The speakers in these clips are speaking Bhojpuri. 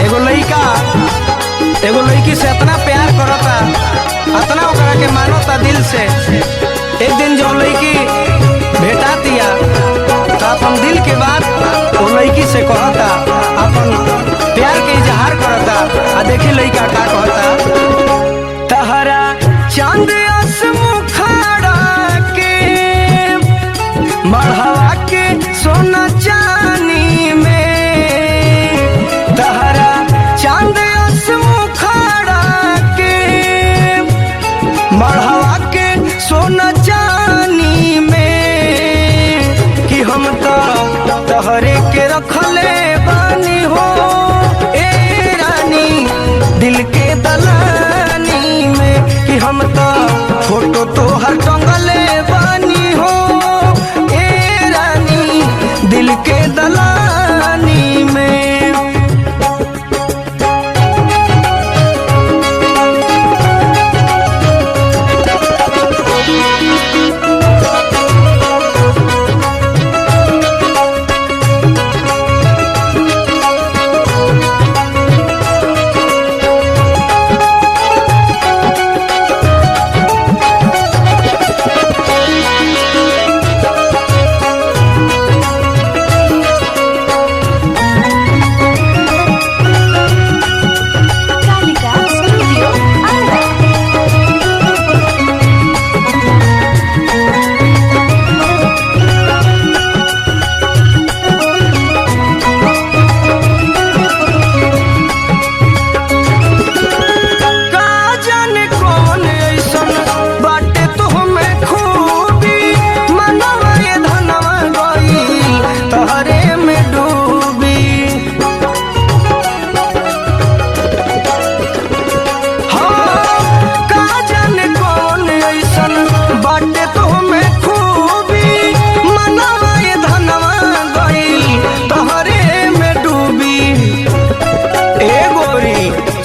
एगो लड़का एगो लड़की से इतना प्यार करता, इतना ओकरा के मानता दिल से। एक दिन जो लड़की भेटा दिया तो अपन दिल के बात वो लड़की से कहता, अपन प्यार के इजहार करता। आ देखी लड़का का कहता, तहरा चांद मुखाड़ा के मढ़वा के सोना चानी में, तहरा चांद मुखाड़ा के मढ़वा के सोना चानी में, कि हम तो तहरे के रखले बानी हो ए रानी दिल के दलानी में, कि हम तो फोटो तो हर टंगले बानी हो ए रानी दिल के दलानी में।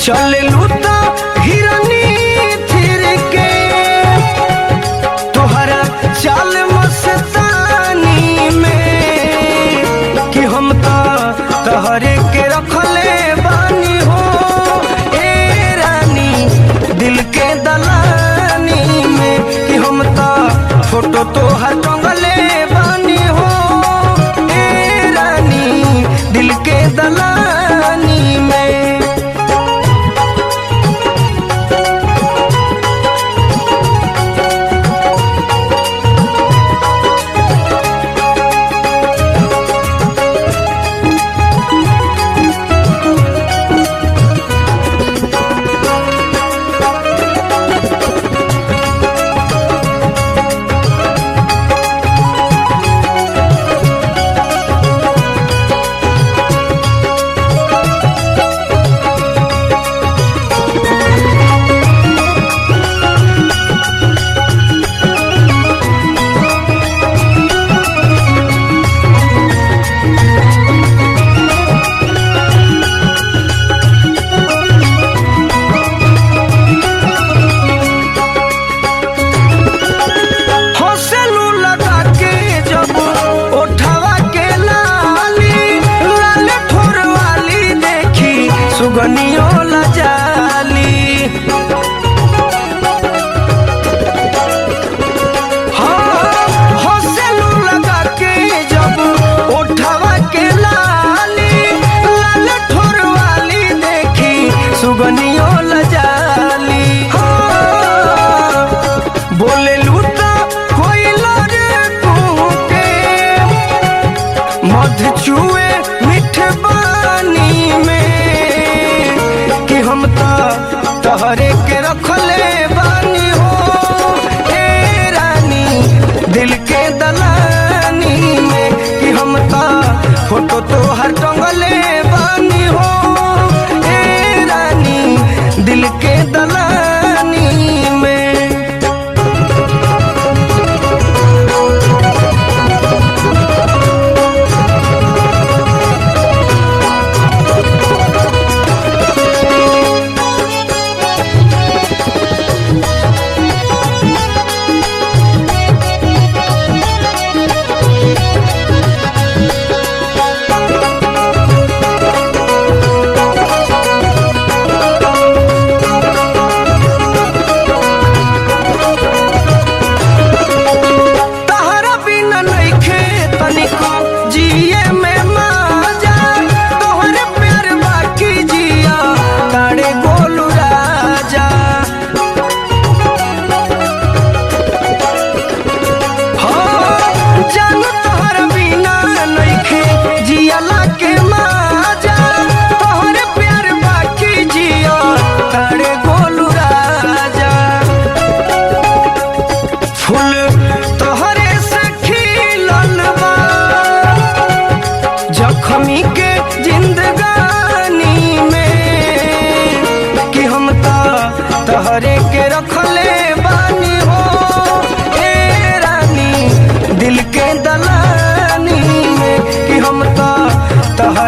चले लूटा हिरनी फिर के तोहरा चाल मस्तानी में, कि हम तो तहरे के रखले बानी हो ए रानी दिल के दलानी में, कि हम तो फोटो तो हर टंगले बानी हो ए रानी दिल के दलानी में।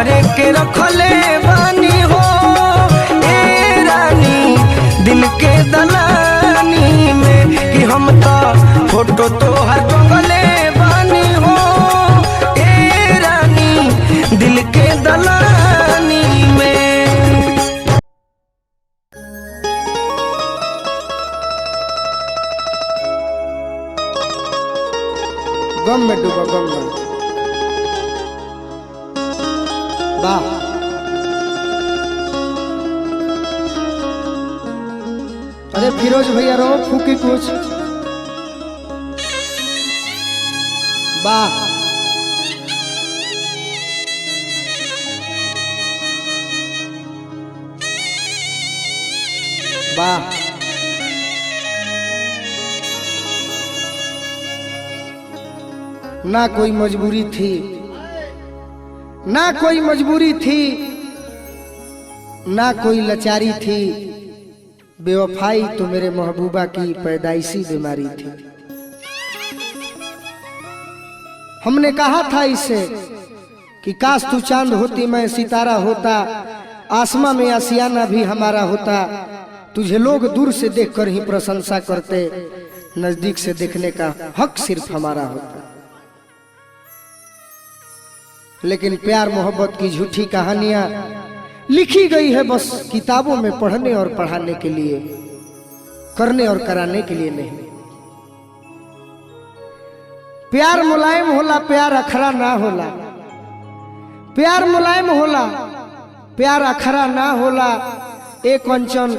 करे के रखले बानी हो ए रानी दिल के दलानी में कि हम तो फोटो तोहर टंगले बानी हो ए रानी दिल के दलानी में। गम में डूबो गम में। वाह अरे फिरोज भैया रो फूकी कुछ। वाह वाह ना कोई मजबूरी थी ना कोई मजबूरी थी ना कोई लाचारी थी, बेवफाई तो मेरे महबूबा की पैदाइशी बीमारी थी। हमने कहा था इसे कि काश तू चांद होती मैं सितारा होता, आसमां में आसियाना भी हमारा होता, तुझे लोग दूर से देखकर ही प्रशंसा करते, नजदीक से देखने का हक सिर्फ हमारा होता। लेकिन प्यार मोहब्बत की झूठी कहानियां लिखी गई है बस किताबों में पढ़ने और पढ़ाने के लिए, करने और कराने के लिए नहीं। प्यार मुलायम होला, प्यार अखरा ना होला। प्यार मुलायम होला, प्यार अखरा ना होला। एक कंचन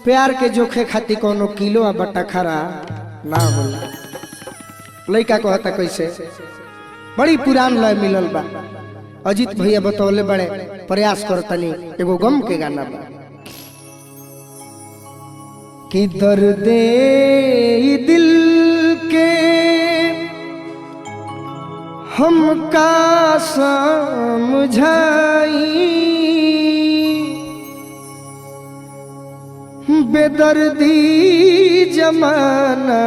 प्यार के जोखे खाती कोनो किलो आ बटा खरा ना होला। लड़का कहता कैसे, बड़ी पुरान लय मिलल बा। अजीत भैया बतौले बड़े, प्रयास करतनी एगो गम के गाना बा कि दर्दे दिल के हमका समझाई, बेदर्दी जमाना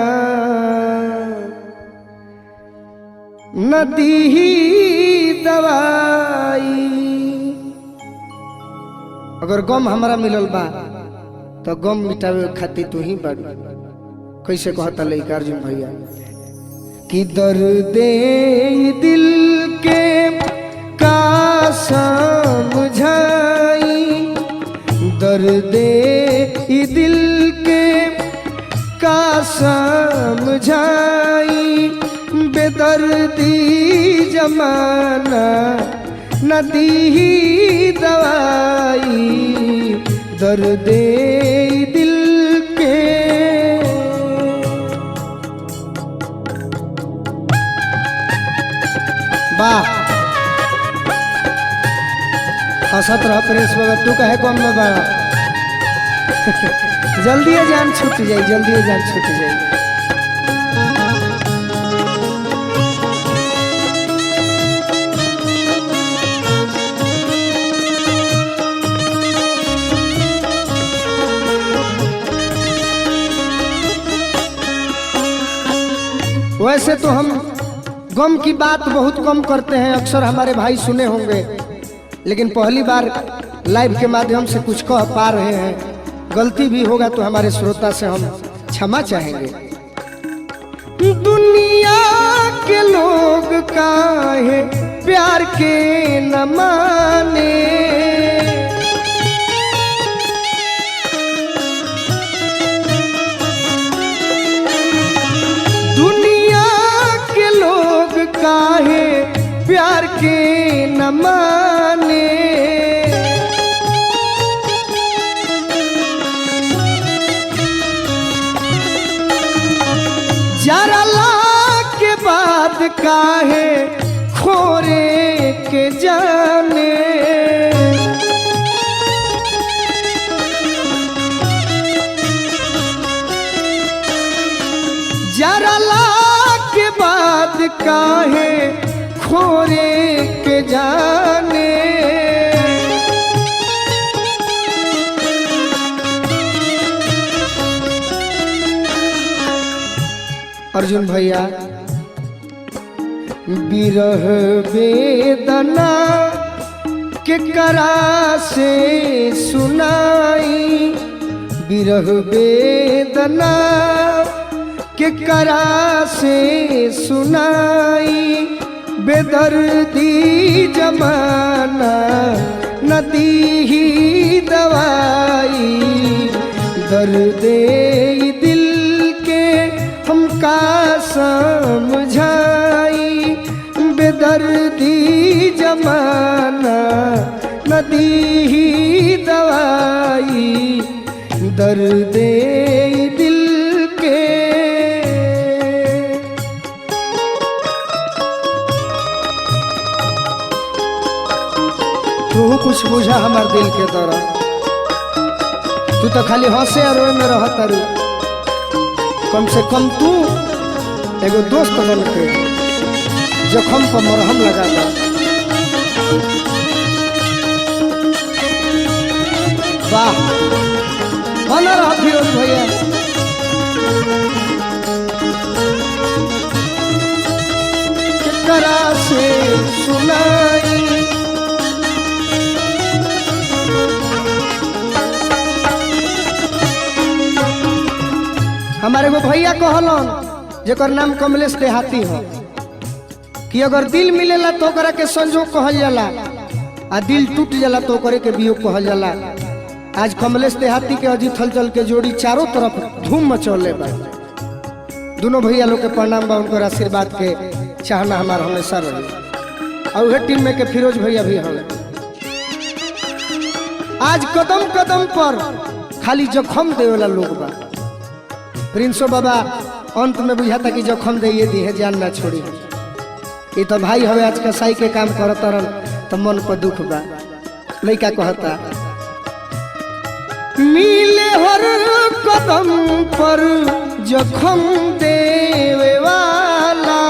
नदी दवाई। अगर गम हमारा मिलल बा तो गम मिटावे खातिर तू ही बाड़ू। कैसे कहता लइका अर्जुन भैया कि दर्दे दिल के का समझाई, दर्दे दिल के का समझाई, बेदर्दी जमाना नदी दवाई, दर्दे दिल के। वाह हंसत रह प्रेस बगत, तू कहे कम में बड़ा जल्दी जान छूट जाए, जल्दी जान छूट जाए। वैसे तो हम गम की बात बहुत कम करते हैं, अक्सर हमारे भाई सुने होंगे, लेकिन पहली बार लाइव के माध्यम से कुछ कह पा रहे हैं। गलती भी होगा तो हमारे श्रोता से हम क्षमा चाहेंगे। दुनिया के लोग काहे प्यार के न माने, काहे प्यार के न माने, जरा के बाद काहे खोरे के जाने, जरा के बाद काहे खोरे के जाने। अर्जुन भैया बिरह वेदना केकरा से सुनाई बिरह वेदना, केकरा से सुनाई बेदर्दी जमाना, नदी ही दवाई दर्दे दिल के हमका समझाई बेदर्दी जमाना, नदी ही दवाई दर्दे दिल के। तू कुछ बुझा हमार दिल के तरह, तू तो खाली हंसे और रोए में रह तारू। कम से कम तू एगो दोस्त बन के जखम पर मरहम लगा दा। वाह बना रहा फिरोज भैया। केकरा से सुनाई हमारे वो भैया कहलन जेकर नाम कमलेश देहाती हो कि अगर दिल मिलेला तो ओकरा के संजोग कहल जाला, आ दिल टूट जाला तो ओकरे के वियोग कहल जाला। आज कमलेश देहाती के अजीत हलचल के जोड़ी चारों तरफ धूम मचौले बा। दोनों भैया लोग के प्रणाम बा, उनकर आशीर्वाद के चाहना हमारा हमेशा रही। और वह टीम में के फिरोज भैया भी हमें आज कदम कदम पर खाली जखम दे वाला लोग बा। प्रिंसो बाबा अंत में बुझाता कि जखम दे दी है, जान ना छोड़ी। ये तो भाई हवे आज कसाई के काम करता रन तो मन पर दुख बा। लइका कहता मिले हर कदम पर जखम देवे वाला,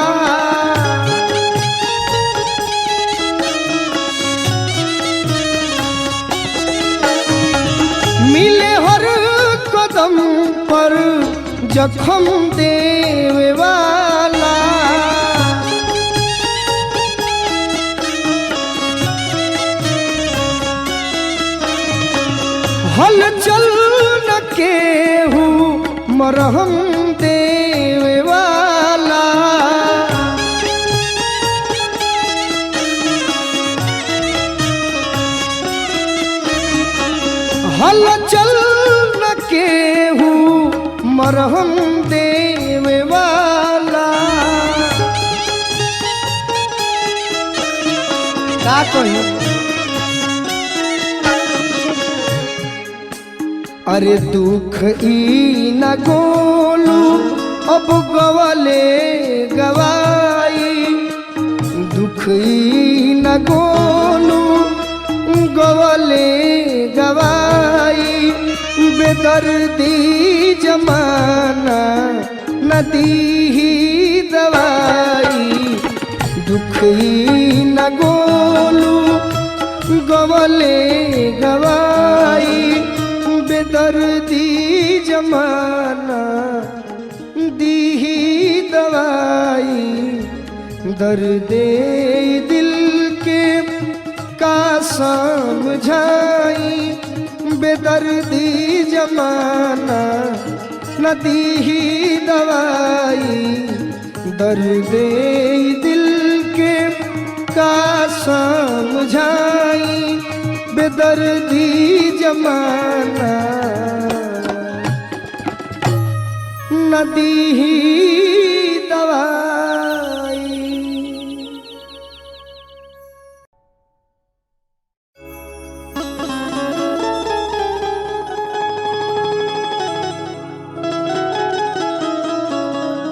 मिले हर कदम पर जखम देवे वाला, हल चल न केहू मरहम देवे वाला, हल चल न केहू मरहम देवे वाला। का कही अरे दुख ई न गोलू अब गवले गवाई, दुख ई न गोलू गवले गवाई बेदर्दी जमाना, नदी ही दवाई दुख ही न गोलू गवले गवाई बेदर्दी जमाना, दी ही दवाई दर्दे दिल के का समझाई बेदर्दी जमाना, नदी ही दवाई दर्दे दिल के का समझाई बेदर्दी जमाना, नदी ही दवाई।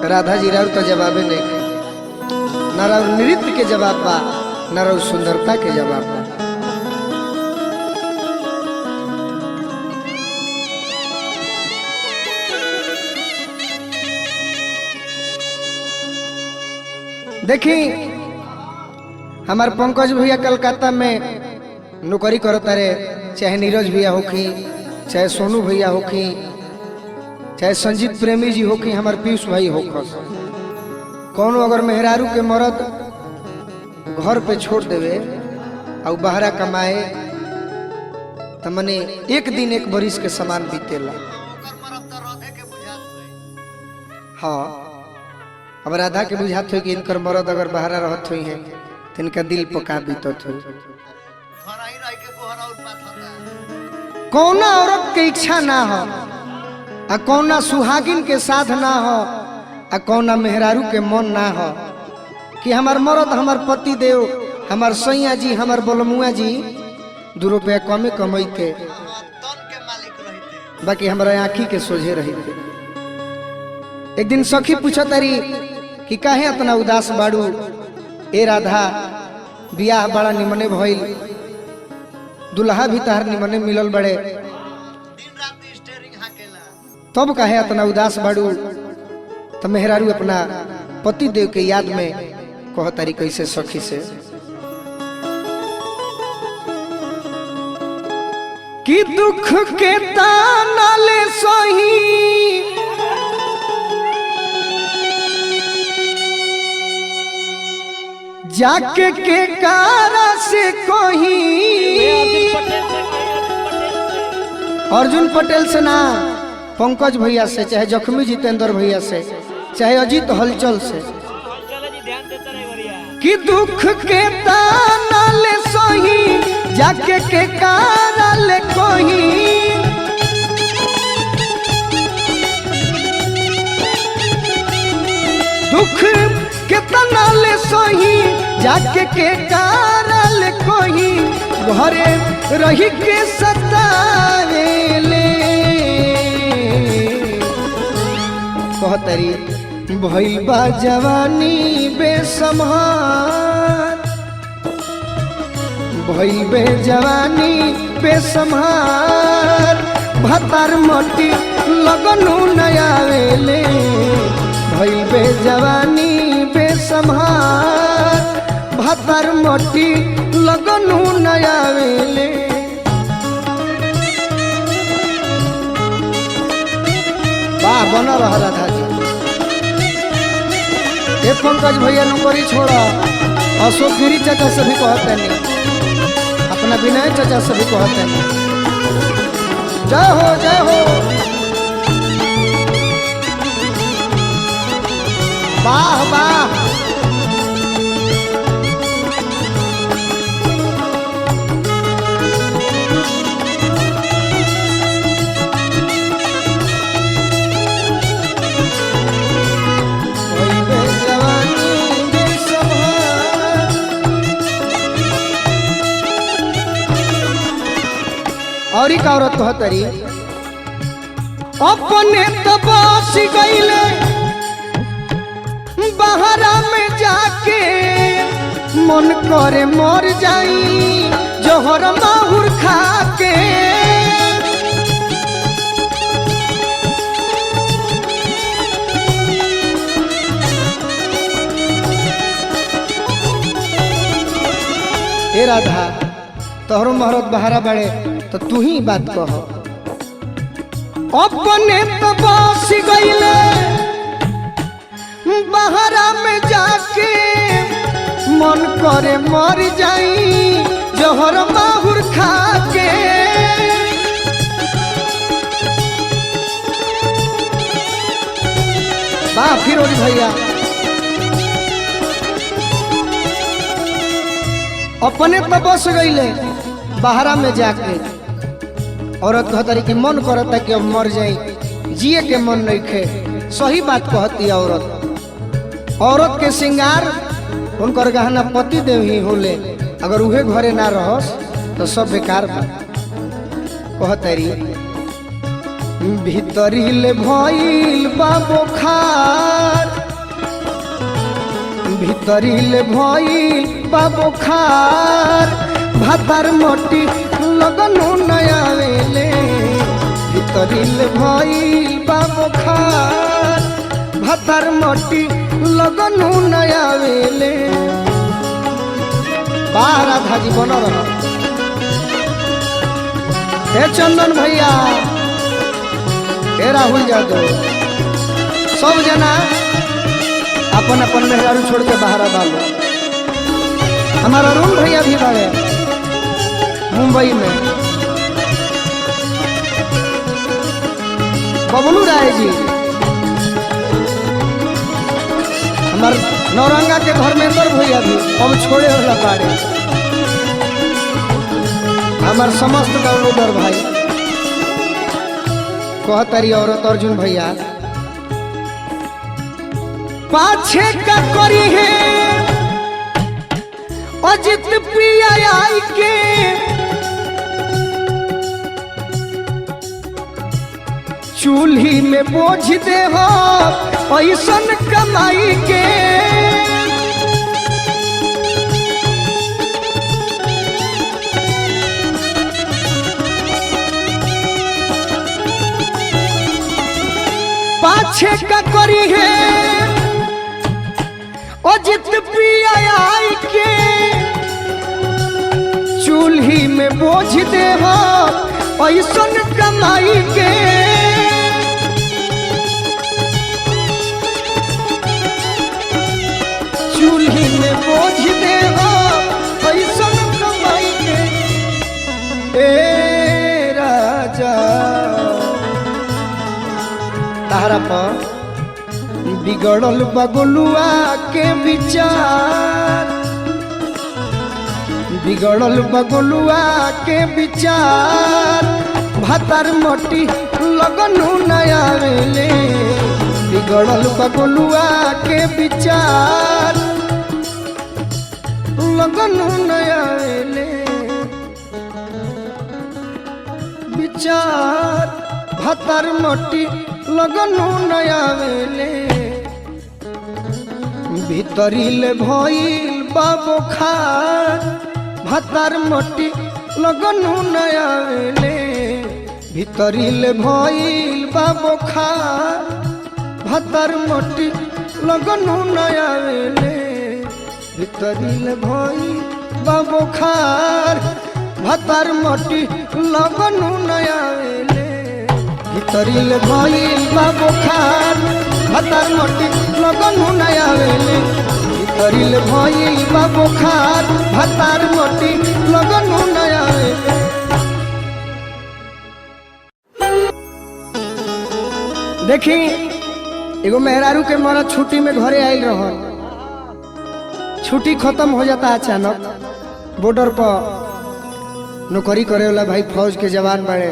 राधा जी राउर तो जवाबे नहीं, न राउर नृत्य के जवाब बा न राउर सुंदरता के जवाब बा। देखी हमार पंकज भैया कलकत्ता में नौकरी करता रे, चाहे नीरज भैया होखी, चाहे सोनू भैया होखी, चाहे संजीत प्रेमी जी होखी, हमार पीयूष भाई होखस। कौनो अगर मेहरारू के मरद घर पे छोड़ देवे और बहरा कमाए तो मने एक दिन एक बरिस के समान बीतेला। हाँ अब राधा के बुझात हो कि इनकर मरद अगर बहरा रहत हुई है तो इनका दिल पका बीतत हो। कौना औरत के इच्छा ना हो आ कौना सुहागिन के साथ ना हो आ कौना मेहरारू के मन ना हो कि हमार मरद हमार पति देव हमार सैया जी हमार बोलमुआ जी 2 रुपया कमे कमैते बाकी हमारा आँखी के सोझे रही थे। एक दिन सखी पूछा तारी कि काहे इतना उदास बाड़ू ए राधा बियाह बड़ा निमने भइल दुल्हा भी तार निमने मिलल बड़े तब काहे इतना उदास बाड़ू। तो मेहरारू अपना पति देव के याद में कह तारी कैसे सखी से कि दुख के ताना ले सही जाके के कारा से कोही अर्जुन पटेल से ना पंकज भैया से चाहे जख्मी जितेंद्र भैया से चाहे अजीत हलचल से कि दुख के ताना ले सही जाके के कारा ले कोही दुख के ताना ले सही जाके के कारा ले कोही घरे रही के सतावेले कहतरी भइल बा जवानी बेसम्हार भइल बे जवानी बेसम्हार भतार मटी लगनु नयावेले भइल बे जवानी बेसम्हार भतार मटी लगनु नयावेले। वाह बना रहा राधा जी। ये पंकज भैया नौकरी छोड़ा अशोक गिरी चाचा से भी कहते नहीं अपना विनय चाचा से भी कहते नहीं। जय हो जय हो वाह वाह और एक औरत कहतरी अपने तबास गईले बहरा में जाके मन करे मर जाई जोहर माहुर खा के ए राधा तोहरो महरत बहरा बड़े तो तू ही बात कह अपने तो बस गईले बहरा में जाके मन करे मर जाई जोहर माहुर खा के वाह फिरोज भैया अपने तो बस गईले बहरा में जाके औरत कहतरी कि मन करता कि अब मर जाई जिए के मन नहीं खे सही बात कहती औरत। औरत के श्रृंगार उनकर गहना पति देव ही होले अगर उहे घरे ना रहस तो सब बेकार बा। कहतरी भीतरिल भइल बा बुखार भीतरिल भइल बा बुखार भातार मोटी लगनु नयावेले भीतरिल भइल बा बुखार भातार मोटी लगनु नयावेले। वाह राधा जी बन रहा। हे चंदन भैया हे राहुल यादव सब जना अपन अपन मेहरारू छोड़ के बाहर डालो। हमारा अरुण भैया भी बड़े मुंबई में। बबलू राय जी हमार नौरंगा के धर्मेंद्र भैया भी अब छोड़े वाला पाड़े। हमार समस्त डाउनलोडर भाई कहतारी औरत अर्जुन भैया पाछे का करी है अजित प्रिया आई के चूल्ही में बोझ दे हो पैसन कमाई के। पाछे का करी है अजित प्रिया आई के चूल्ही में बोझ दे हो पैसन कमाई के। चूल्ही में बोझ दे हो पैसन कमाई के। ए राजा तारा पर बिगड़ल बगलुआ के विचार, बिगड़ल बगलुआ के विचार भातार मोटी लगनु नया वेले। बिगड़ल बगलुआ के विचार लगनु नया वेले। विचार भातार मोटी लगनु नया वेले। भीतरिल भइल बाबो खार भातार मोटी लगनु नया वेले। भीतरिल भइल बाबो खार भातार मोटी लगनु नया वेले। भीतरिल भइल बाबो खार भातार मोटी लगनु नया वेले। भीतरिल भइल बाबो खार भातार मोटी लगनु नया वेले। भीतरिल भइल बाबो खार भातार मोटी लगनु नया वेले। देखी एगो मेहरारू के मरद छुट्टी में घरे आयल रहल। छुट्टी खत्म हो जाता अचानक। बॉर्डर पर नौकरी करे वाला भाई फौज के जवान बड़े,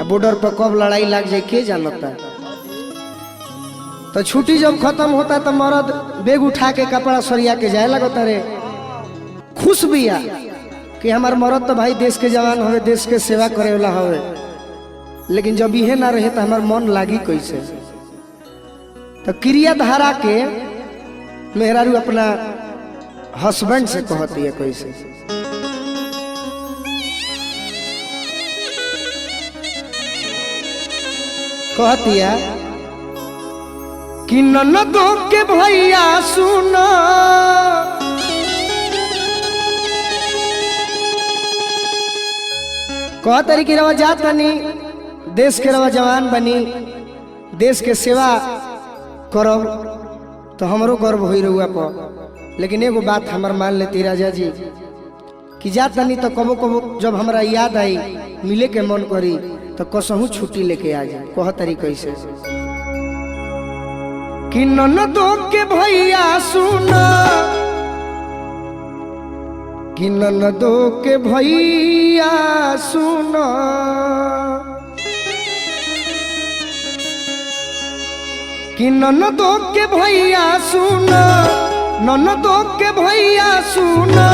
बॉर्डर पर कब लड़ाई लग जाए के जानता। तो छुट्टी जब खत्म होता तो मर्द बैग उठा के कपड़ा सरिया के जाए लगता रे। खुश बिया कि हमार मर्द तो भाई देश के जवान हवे, देश के सेवा करे वाला हवे। लेकिन जब इहे ना रहे तो हमार मन लागी कैसे। तो क्रिया धारा के मेहरारू अपना हस्बैंड से कहती है कैसे। कहती है कि ननदो के भैया सुना कह तरी की रवा जात बनी, देश के रवा जवान बनी, देश के सेवा करब तो हमरो गर्व हो रहुआ पर। लेकिन एगो बात हमार मान लेती राजा जी कि जात बनी तो कबो कबो जब हमरा याद आई मिले के मन करी तो कसहू छुट्टी लेके आ जाए। कह तरी कैसे कि ननदो के भैया सुना, कि ननदो के भैया सुना, कि ननदो के भैया सुना, ननदो के भैया सुना।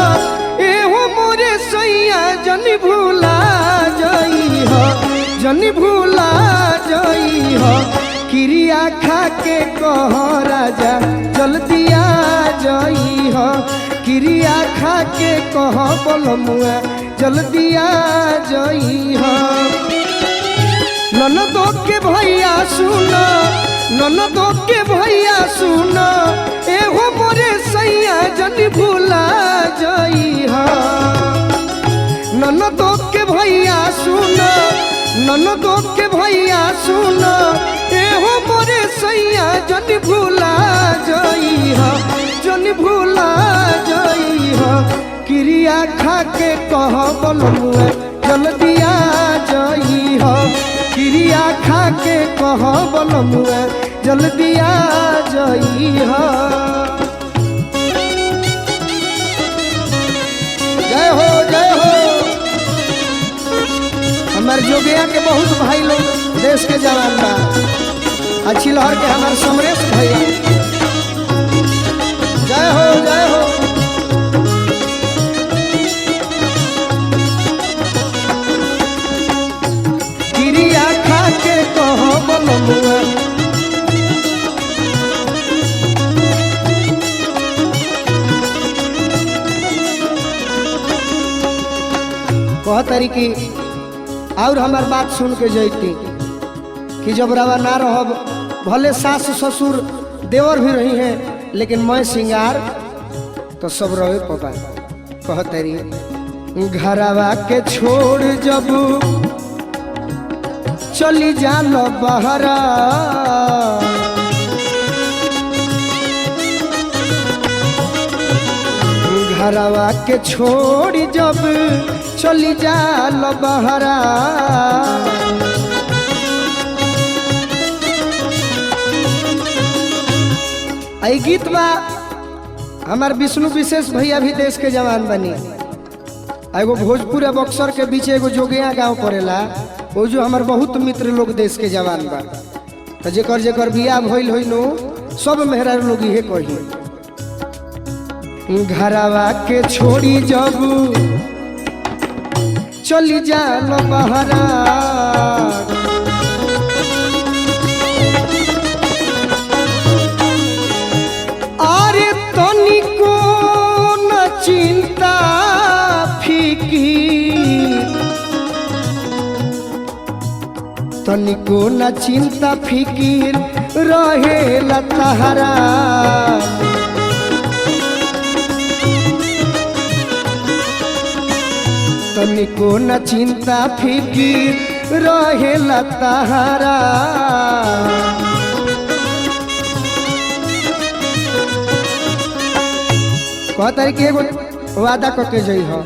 एहो मोरे सैया जनी भूला जाई हो, जनी भूला जाई हो। क्रिया खा के कह राजा जल्दी आ जाई हो। क्रिया खा के कह बोलमुआ जल्दी आ जाई हो। ननदो के भैया सुना, ननदो के भैया सुना। एहो मोरे सैया जनी भूला जाई हो। ननदो के भैया सुना, ननदो के भैया सुना। एहो मोरे सैया जनी भूला जाई हो, जनी भूला जाई हो। क्रिया खा के कह बलमुआ जल्दी आ जाई हो क्रिया खा के कह बलमुआ जल्दी आ जाई हो। जय हो जय हो। हमारे जोगिया के बहुत भाई लोग देश के जवान बा। अच्छी लहर के हमारे समरेश भैया जय हो जय हो। क्रिया खा के कहो बलमुआ कह तरीकी और हमार बात सुन के जैती कि जब रवा ना रहब भले सास ससुर देवर भी रही हैं लेकिन मैं सिंगार तो सब रहे पपा। कह तरी घरवा के छोड़ जब चली जान बहरा घरवा के छोड़ जब चली जाल बहरा आई गीत बा हमार विष्णु विशेष भैया भी देश के जवान बनी। एगो भोजपुर या बक्सर के बीच एगो जोगिया गांव पड़ेला वो जो हमार बहुत मित्र लोग देश के जवान बा। तो जेकर जेकर बियाह भइल होई नो सब मेहरारू लोग इहे कही घरवा के छोड़ी जब चली जाल बहरा अरे तनिको न चिंता फीकी तनिको न चिंता फिकीर रहे लतहरा तनिको न चिंता फिकीर रहे लतहरा कह तरीके एगो वादा करके जई हो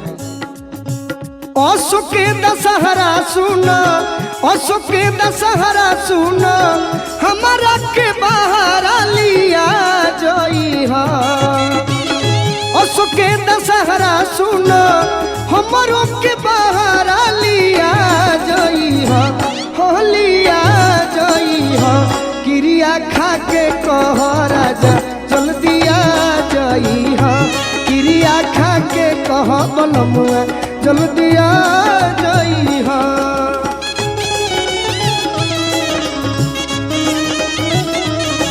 अशोक के दशहरा सुन अशोक के दशहरा सुन हमारा के बाहर लिया जई हो अशोक के दशहरा सुन हमारो के बाहर लिया जई हो लिया जई हो क्रिया खा के कह राजा जल्दी आ जई हो क्रिया खा के कह बलमुआ जल्दी आ जई हो।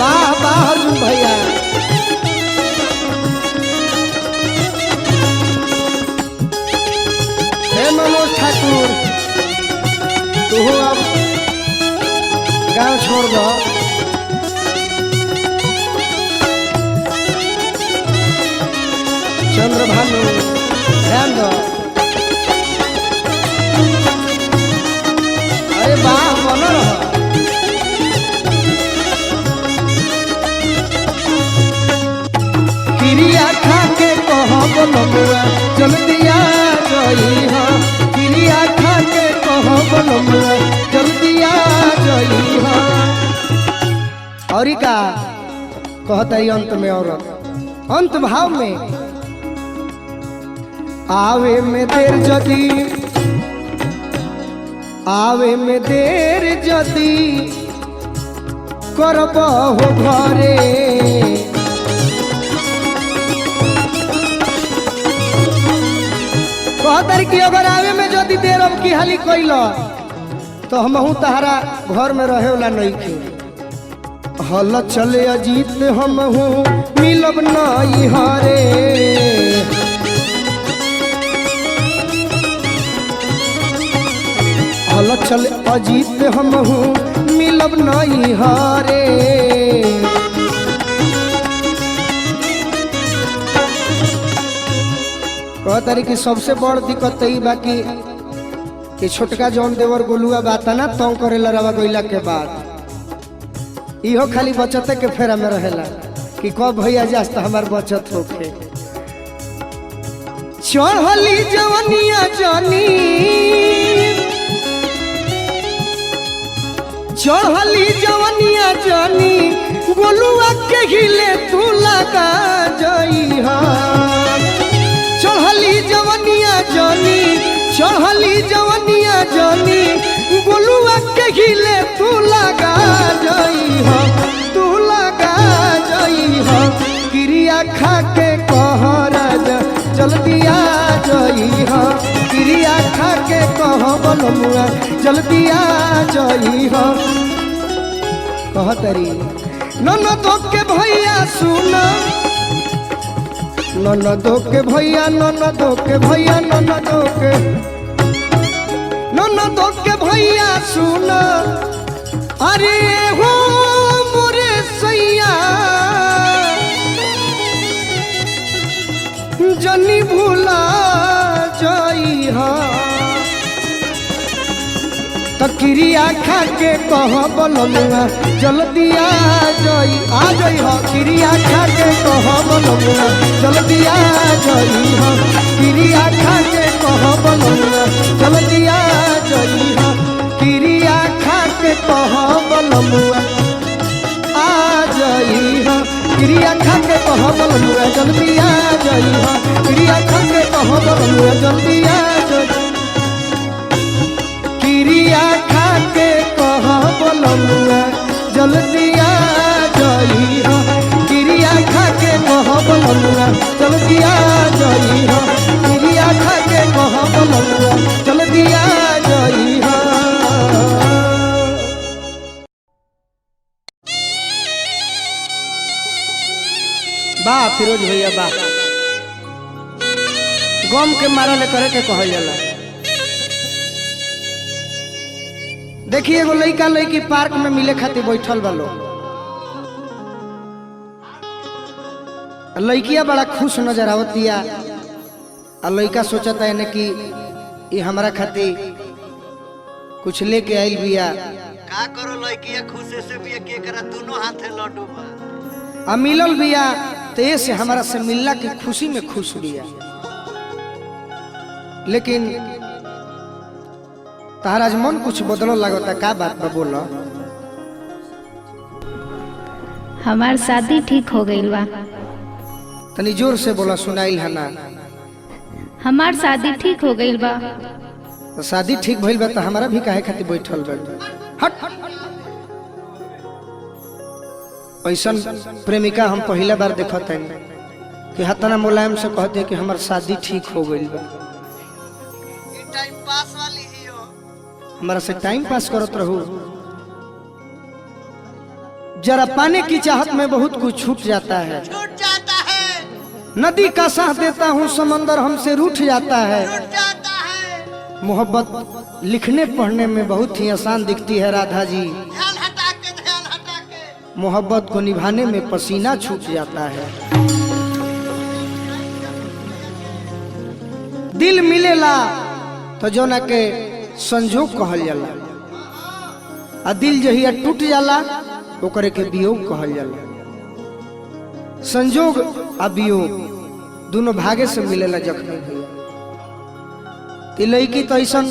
वाह वाह अर्जुन भैया हे मनोज ठाकुर तू अब गाँव छोड़ दो। चंद्रभानु ध्यान दो। अरे वाह बन रहा क्रिया खा के कह बलमुआ जल्दी आ जई हो क्रिया खा के कह बलमुआ जल्दी आ जई हो। और का कहता है अंत में औरत अंत भाव में आवे में देर जदी आवे में देर जदी करब हो घरे कहतर कि अगर आवे में जदी देर अब की हाली कैल तो हमहू तहरा घर में रहे वाला नहीं थे हल चले अजीत हमहू मिलब नहीं हरे हल चले अजीत हमहू मिलब नहीं हरे कहतारी कि सबसे बड़ दिक्कत ई बाकी कि छोटका जौन देवर गोलुआ बाता ना तंग करेला रवा गइला के बाद इहो खाली बचते के फेरा में रहेला कि कब भैया जास्त हमार बचत होके चढ़ली जवनिया जानी चढ़ली जवनिया जानी गोलुआ के हिले तू लगा जई हा चढ़ली जवनिया जानी चढ़ली जवनिया जानी गोलुआ के हिले तू लगा जई हा तू लगा जई हा क्रिया खा के कह राजा जल्दी आ जई हा क्रिया खा के कह बलमुआ जल्दी आ जई हा कह तरी ननदो के भैया सुना ननदो के भैया ननदो के भैया ननदो के भैया सुना अरे हो मोरे सैया जनी भूला जाई हा तकिरिया खा के कह बलमुआ जल्दी आ जई हा क्रिया खा के कह बलमुआ जल्दी आ जई हा क्रिया खा के कह बलमुआ जल्दी आ जई हा क्रिया खा के कह बलमुआ आ जई हा क्रिया खा के कह बलमुआ जल्दी आ जई हा क्रिया खा के कह बलमुआ जल्दी आ जई क्रिया खा के कह बलमुआ जल्दी आ जई हा क्रिया खा के कह बलमुआ जल्दी आ जई हा क्रिया खा के कह बलमुआ जल्दी आ जई हा वाह फिरोज भैया वाह गम के मारल करे के कहल जाला देखिए एगो लड़का लड़की पार्क में मिले खातिर बैठल बा लोग लड़किया बड़ा खुश नजर आवतिया और लड़का सोचता है कि ये हमारा खातिर कुछ लेके आइल बिया का करो लड़किया खुशे से भी के करा दोनों हाथे लड्डू बा आ मिलल बिया तो ये से हमारा से मिलला की खुशी में खुश बिया लेकिन तारा आज मन कुछ बदलो लगता का बात बा बोलो हमार शादी ठीक हो गई बा तनी जोर से बोला सुनाइल है ना हमार शादी ठीक हो गई बा तो शादी ठीक भइल बा तो हमारा भी काहे खातिर बैठल बा हट ऐसन प्रेमिका हम पहला बार देखत हन कि हतना मुलायम से कहते कि हमार शादी ठीक हो गई बा ई टाइम पास वाली ही हो हमारा से टाइम पास करत रहू जरा पाने की चाहत में बहुत कुछ छूट जाता है छूट जाता है नदी का साथ देता हूँ समंदर हमसे रूठ जाता है छूट जाता है मोहब्बत लिखने पढ़ने में बहुत ही आसान दिखती है राधा जी ध्यान हटा के मोहब्बत को निभाने में पसीना छूट जाता है दिल मिलेला तो जो ना के संजोग कहल जाला आ दिल जहिया टूट जाला ओकरे के वियोग कहल जाला संजोग आ वियोग दोनों भागे से मिलेला जख्मी भैया कि लड़की तो ऐसा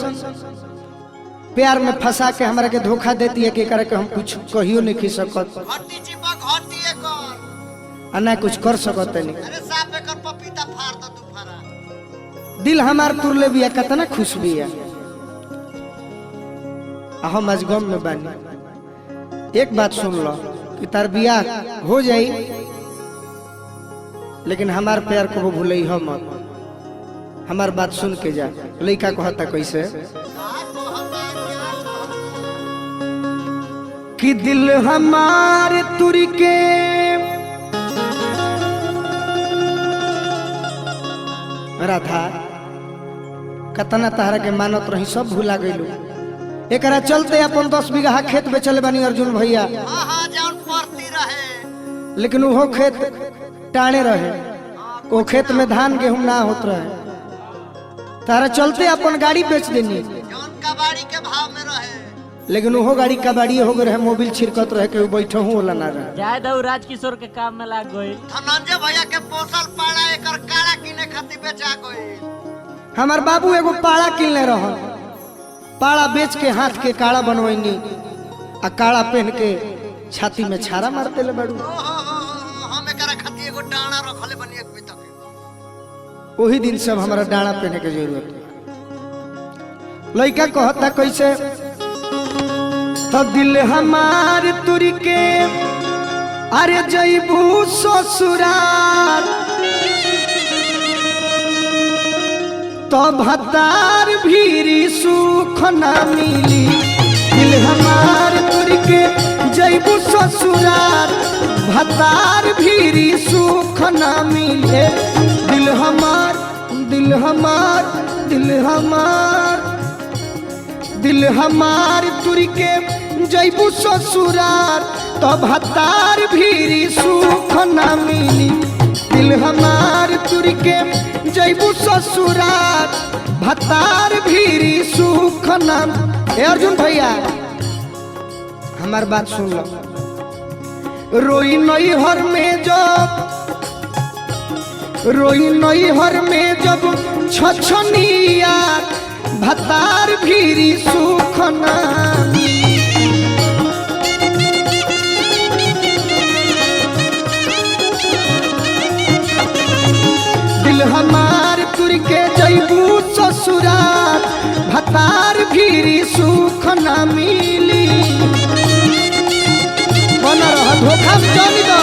प्यार में फंसा के हमरा के धोखा देती है कि करे के हम कुछ कहियो नहीं खी सकत घटी चिपक घटी एकर आ ना कुछ कर सकत नहीं अरे साफ एकर पपीता फाड़ द तू फाड़ा दिल हमार तुरले बिया कितना खुश बिया हम आज गम में बानी एक बात सुन लो कि तार बियाह हो जाई लेकिन हमार प्यार को वो भूलई हो मत हमार बात सुन के जा लड़का कहता कैसे कि दिल हमारे तुरी के राधा कतना तारा के मानत रही सब भूला गइलू एकरा चलते अपन 10 बीघा खेत बेचले बानी अर्जुन भैया हां हां जान पड़ती रहे लेकिन वो खेत टाणे रहे वो खेत में धान गेहूं ना होत रहे तारा चलते अपन गाड़ी बेच देनी जौन कबाड़ी के भाव में रहे लेकिन वो गाड़ी कबाड़ी हो गए रहे, मोबिल छिड़कत रहे के बैठो हूँ वाला ना रहे। जाए दो राजकिशोर के काम में लाग गई। धनंजय भैया के पोसल पाड़ा एकर काड़ा किने खातिर बेचा गई। हमार बाबू एगो पाड़ा किनले रह, पाड़ा बेच के हाथ के काड़ा बनवैनी आ काड़ा पहन के छाती में छारा मार देले बाड़ू। हम एकरा खातिर एगो डाना रखले बनी एक भी तक। वही दिन से हमारा डाना पहने के जरूरत है। लड़का कहता कैसे, तो दिल हमार तुरी के अरे जैबू ससुराल, तो भतार भीरी सुख ना मिली। दिल हमार तुरी के जैबू ससुराल, भतार भीरी सुख ना मिले। दिल हमार दिल हमार दिल हमार दिल हमार तुरी के जैबू ससुरार, तो भतार भीरी सुख ना मिली। दिल हमार तुरी के जैबू ससुरार, भतार भीरी सुख ना। ए अर्जुन भैया हमार बात सुन लो। रोई नई हर में जब रोई नई हर में जब छछनिया, भतार भीरी सुख ना। दिल हमार तुर के जैबू ससुराल, भतार भीरी सुख ना मिली। बना रहा धोखा में जानी दो,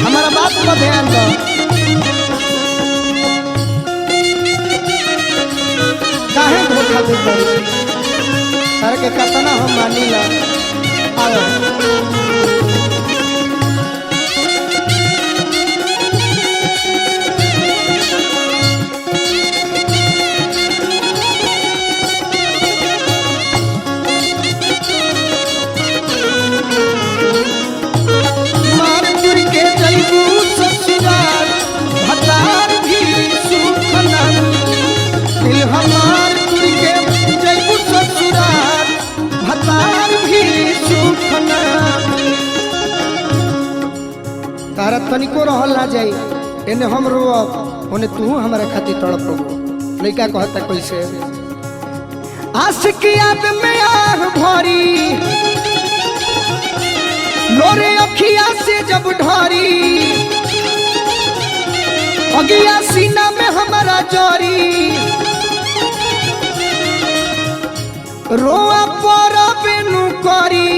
हमारा बात पर ध्यान दो। काहे धोखा दे तारे के कतना हम मानी ला। आओ मार तुर के जैबू ससुराल, भतार भीरी सुख ना। दिल हमार तुर के जैबू ससुराल, भतार भीरी सुख ना। तारा तनिको रहल ना जाई, एने हम रोब ओने तू हमारे खातिर तड़प। लइका कहता कैसे, आशिक याद में आह भरी, लोरे अखिया से जब ढारी, अगिया सीना में हमारा जारी। रोआ परा बेनु करी,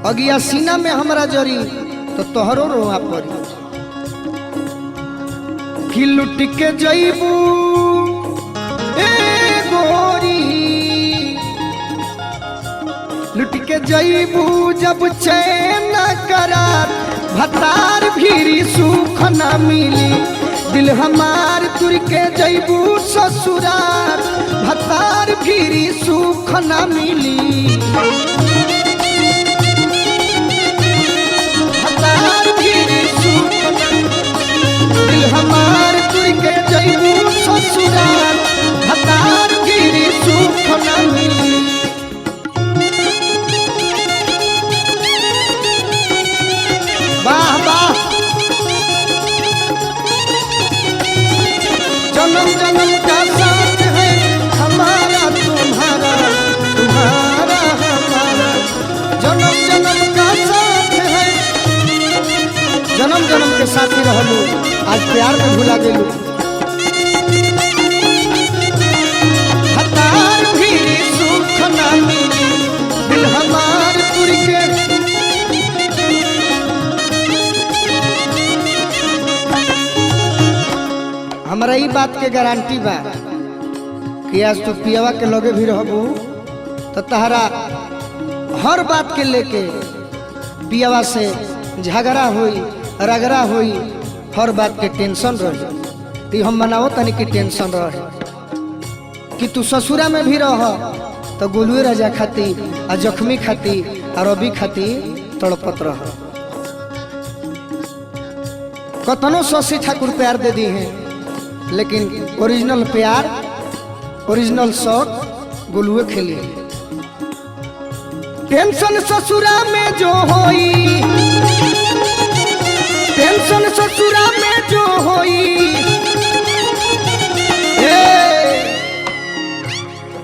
अगिया सीना में हमारा जरी, तो तोहरो रोआ परी। कि लुट के जैबू ए गोरी, लुट के जैबू जब चैन करार, भतार भीरी सुख ना मिली। दिल हमार तुर के जैबू ससुरार, भतार भीरी सुख ना मिली। भतार भीरी सुख ना मिली। दिल हमार तुर के जैबू ससुरार, भतार भीरी सुख ना मिली। वाह वाह, जन्म जन्म का साथ है हमारा तुम्हारा, तुम्हारा हमारा। जन्म जन्म का साथ है, जन्म जन्म के साथी रहलू, आज प्यार में भुला गेलू। भतार भीरी सुख ना मिली। दिल हमार तुर के हमारा ई बात के गारंटी बा कि आज तू पियावा के लगे भी रहबू, तो तहरा हर बात के लेके पियावा से झगड़ा होई, रगड़ा होई, हर बात के टेंशन रही। ती हम मनाओ तनी की टेंशन रहे कि तू ससुरा में भी रह, तो गोलुए राजा खाती आ जख्मी खाती आ रवि खाती तड़पत रह। कतनो शशि ठाकुर प्यार दे दी हैं, लेकिन ओरिजिनल प्यार ओरिजिनल शॉट गोलुए खेली। टेंशन ससुरा में जो होई, टेंशन ससुरा में जो होई,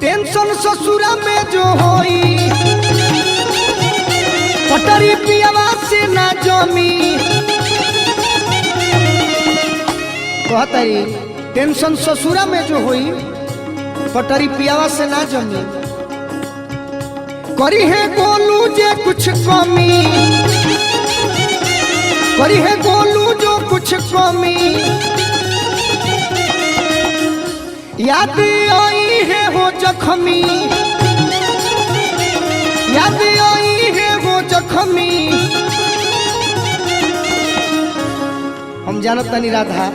टेंशन ससुरा में जो होई, पटरी पियावा से ना जमी। कहतरी टेंशन ससुरा में जो होई, पटरी पियावा से ना जमी। करी है गोलू जे कुछ कमी, करी है गोलू जो कुछ कमी। याद आई है वो जख्मी, याद आई है वो जख्मी। हम जानत नहीं राधा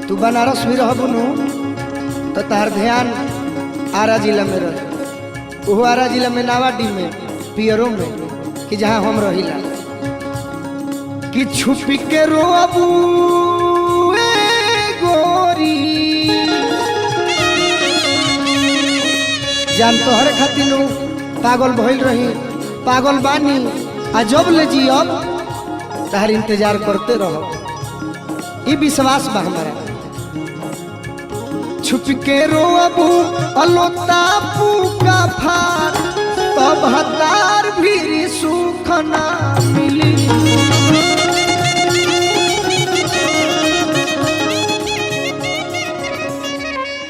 तू बनारस भी रहबू नु तो तार ध्यान आरा जिला में रह, वो आरा जिला में नावाडी में पियरों में कि जहाँ हम रहिला कि छुपी के रोबू गोरी। जान तोहरे खातिर पागल भइल रही, पागल बानी आ जब ले जी अब तार इंतजार करते रहो, ये विश्वास बा हमारा। छुप के रोबू अलोतापू का फार, तब हतार भी सुख ना मिली।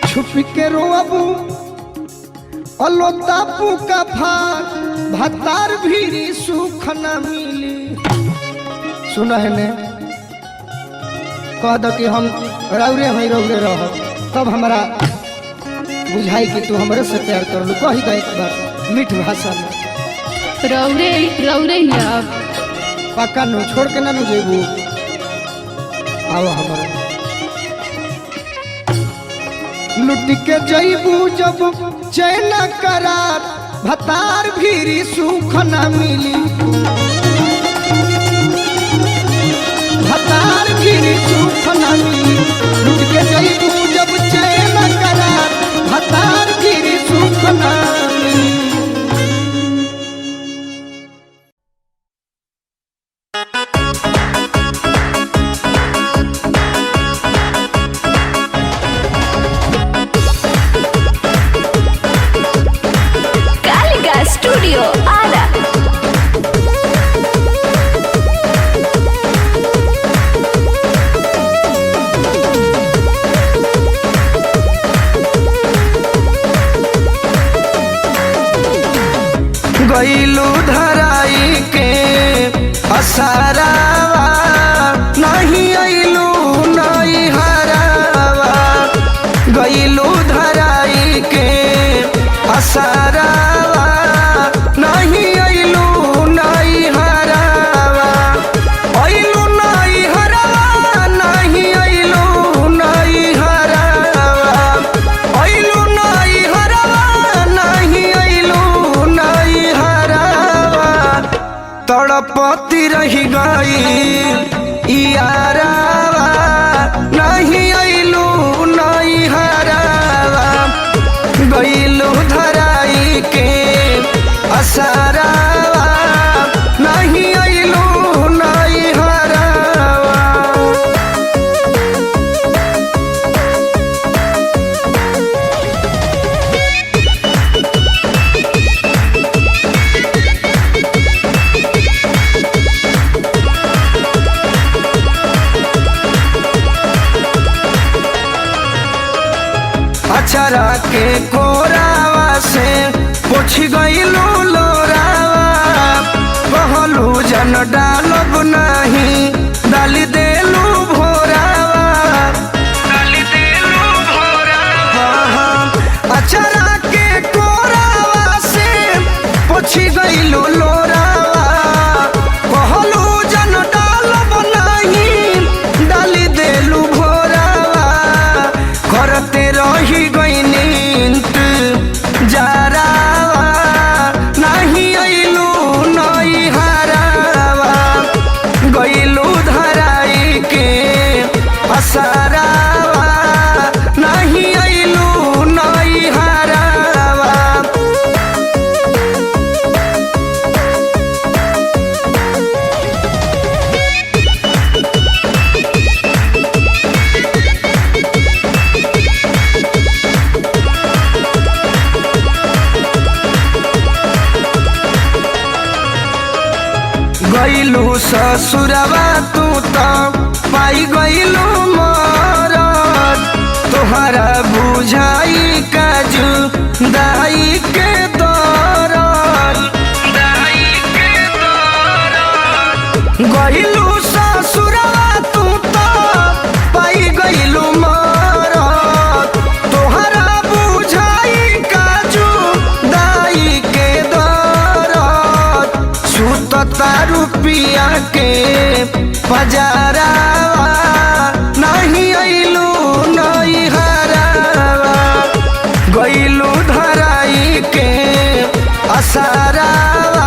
छुप के रोबू अलोतापू का फार, भतार भी सुख ना मिली। सुना है ने कह दो कि हम रौरे हैं रौरे रहो, तब हमारा बुझाई कि तू हमरे से प्यार कर लू। कही दे एक बार मीठ भाषा में, रौरे रौरे ही अब पक्का नु छोड़ के ना नु जेबू। आओ हमारा लुट के जईबू जब चैन करार, भतार भी सुख ना मिली। भतार भी सुख ना मिली, लुट के जईबू जब चैन करार, भतार भी सुख ना मिली। कालिका स्टूडियो आरा। गईलू धराई के असरावा, नहीं अइलू नई हरावा। गईलू धराई के असरावा, नहीं अइलू नई हरावा। अइलू नई हरावा, नहीं अइलू नई हरावा। अइलू नई हरावा, नहीं अइलू नई हरावा। तड़पती रही गई यारावा, नहीं अइलू नई हरावा। गईलू धराई के असरावा, नहीं अइलू नई हरावा। अचरा के कोरावा से पूछ गईलू लोरावा। कहलू जन डालब नहीं, डाली देलू भोरावा। डाली देलू भोरावा। अचरा के कोरावा से पूछ गईलू लोरावा। कहलू जन डालब नहीं, डाली देलू भोरावा। करते रही गई नींद जरावा, नहीं अइलू नई हरावा। ससुरवा तू तो पाई गईलू मरद तोहरा बुझाई काजू दाई के दरद गईलू ससुरवा तू तो पाई गईलू मरद तोहरा बुझाई काजू दाई के दरद सुतता रुपिया के पजारावा नहीं अइलू नहीं हरावा गइलू धराई के असरावा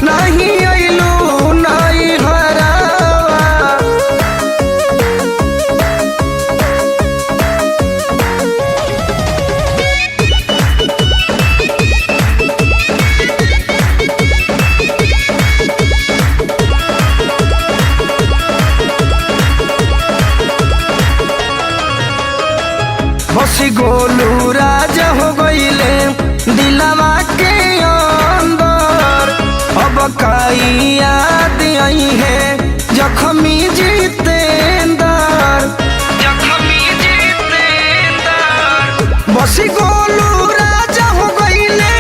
नहीं अइलू नहीं हरावा। बसी गोलू राजा हो गईले दिलवा के अंदर अब काई याद आई है जख्मी जितेंदर बसी गोलू राजा हो गईले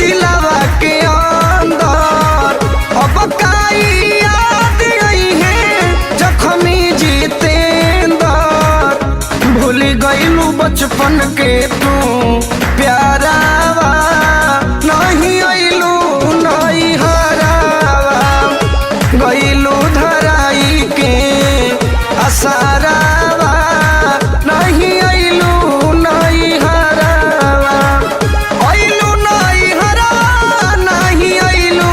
दिलवा के अंदर अब काई याद आई है जख्मी जितेंदर भूल गईलू बचपन के तू प्यारावा नहीं अइलू नहीं हरावा गईलू धराई के असरावा नहीं अइलू नहीं हरावा अइलू नहीं हरावा नहीं अइलू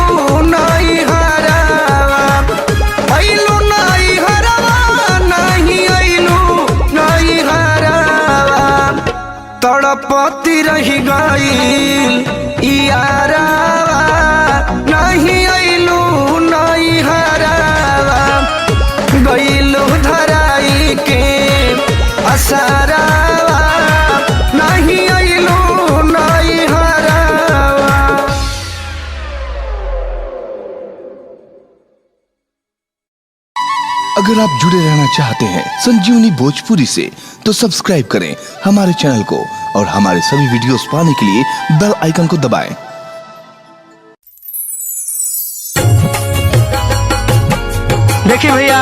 नहीं हरावा अइलू नहीं हरावा नहीं अइलू नहीं हरावा तड़पती रही गईल यारावा नहीं अइलू नहीं हरावा गईलू धराई के असरावा नहीं अइलू नहीं हरावा। अगर आप जुड़े रहना चाहते हैं संजीवनी भोजपुरी से तो सब्सक्राइब करें हमारे चैनल को और हमारे सभी वीडियोस पाने के लिए बेल आइकन को दबाएं। देखिए भैया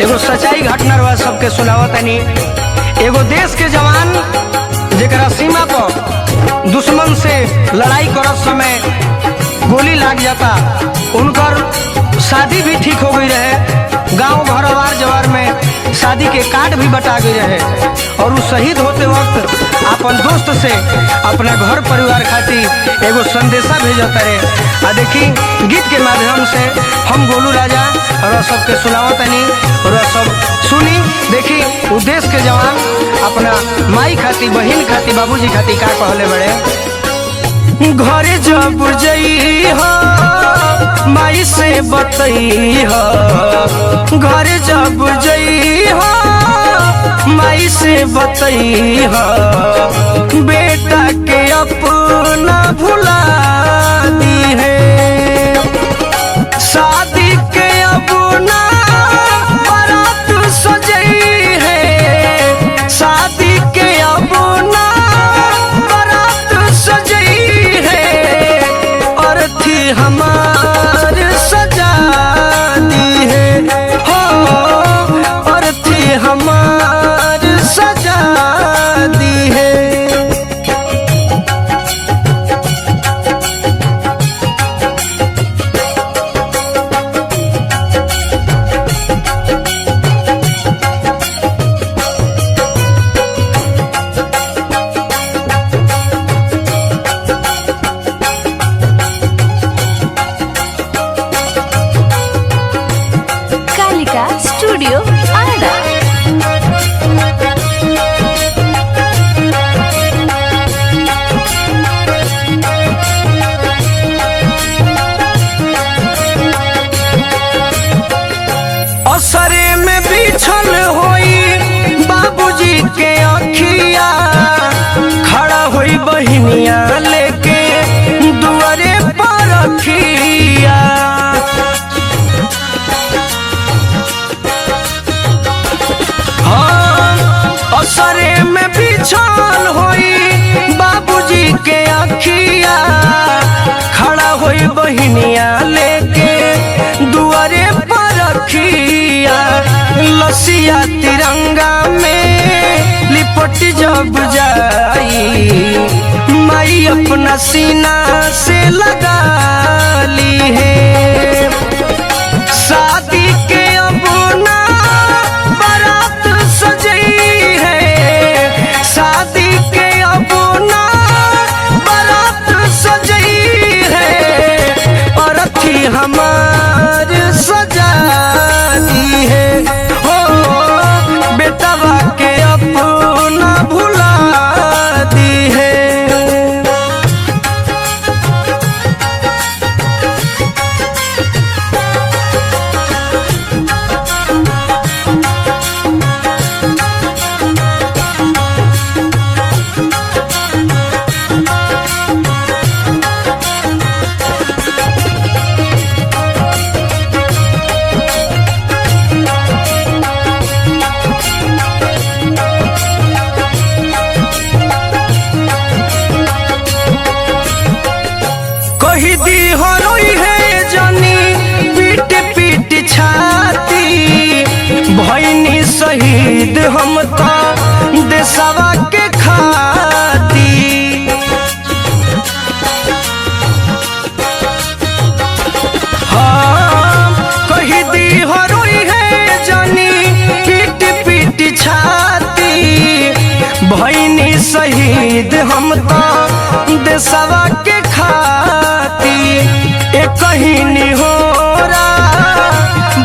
एगो सच्चाई घटना रहा सबके सुनावतनी। एगो देश के जवान जेकरा सीमा पर दुश्मन से लड़ाई करत समय गोली लाग जाता उनकर शादी भी ठीक हो गई रहे। गांव घर अवार जवार में शादी के कार्ड भी बटा गई रहे और वो शहीद होते वक्त अपन दोस्त से अपना घर परिवार खातिर एगो संदेशा भेजता रहे। आ देखी गीत के माध्यम से हम गोलू राजा और सबके सुनावतनी और सब सुनी। देखी वो देश के जवान अपना माई खाती बहन खाती बाबूजी खाती का कहले बड़े। घरे जब जई हो माई से बतई हो घरे जब जई हो माई से बतई हो बेटा के अपना भुला दी है शादी के अपना बारात सजई है शादी के अपना बारात सजई है और थी हमार सजा दी है हो और थी हमार सजा दी है। असरे में बिछान होई बाबूजी के अखिया खड़ा होई बहिनिया लेके दुआरे पर रखिया लसिया तिरंगा में लिपट जब जाई माई अपना सीना से लगा ली है शादी के अब ना बारात सजई है शादी के अब ना बारात सजई है और अथी हमार सजा दी है हो बेटवा के अपना भुला दी है। कही दी हरोई है जानी पीट पीट छाती भैनी शहीद हम तो देशवा के खाती हाँ कही दी हरोई है जानी पीट पीट छाती भैनी शहीद हम तो देशवा के खाती एक कहीं निहोरा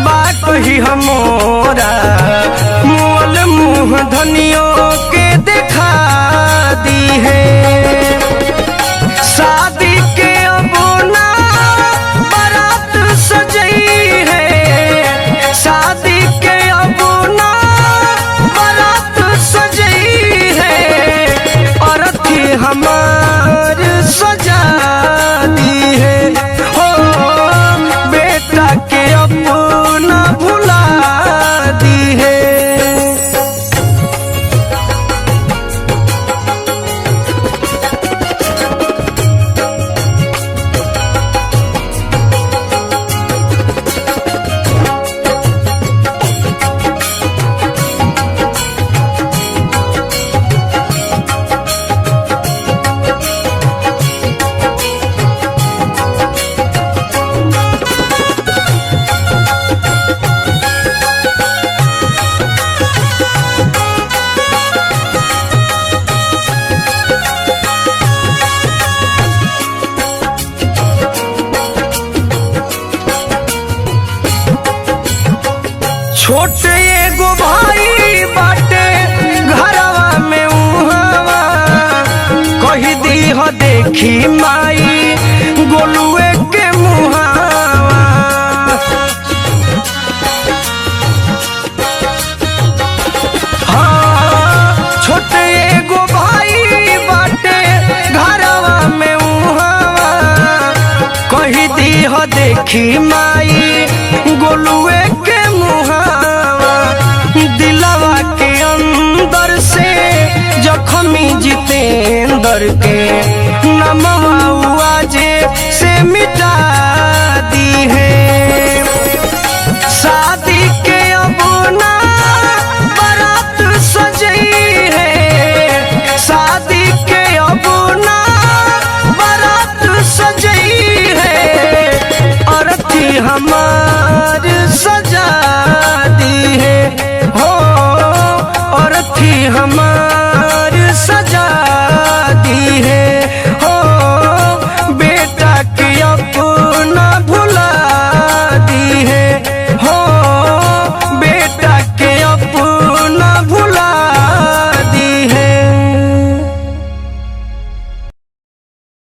बात ही हमोरा मोल मुँह धनियों के दिखा दी है शादी के अब ना बारात सजई है शादी के अब ना बारात सजई है और अथी हमार सजा दी है हो बेटा के अपना भुला दी है। छोटे एगो भाई बाटे घरवा में उहावा कही दी हो देखी माई गोलुए के मुहावा हाँ छोटे एगो भाई बाटे घरवा में उहावा कही दी हो देखी माई गोलुए के मुहावा दिलवा के अंदर से जख्मी जितेंद्र के नमवा जे से मिटा दी है शादी के अब ना बारात सजई है शादी के अब ना बारात सजई है और अथी हमार सजा दी है हो और थी हमार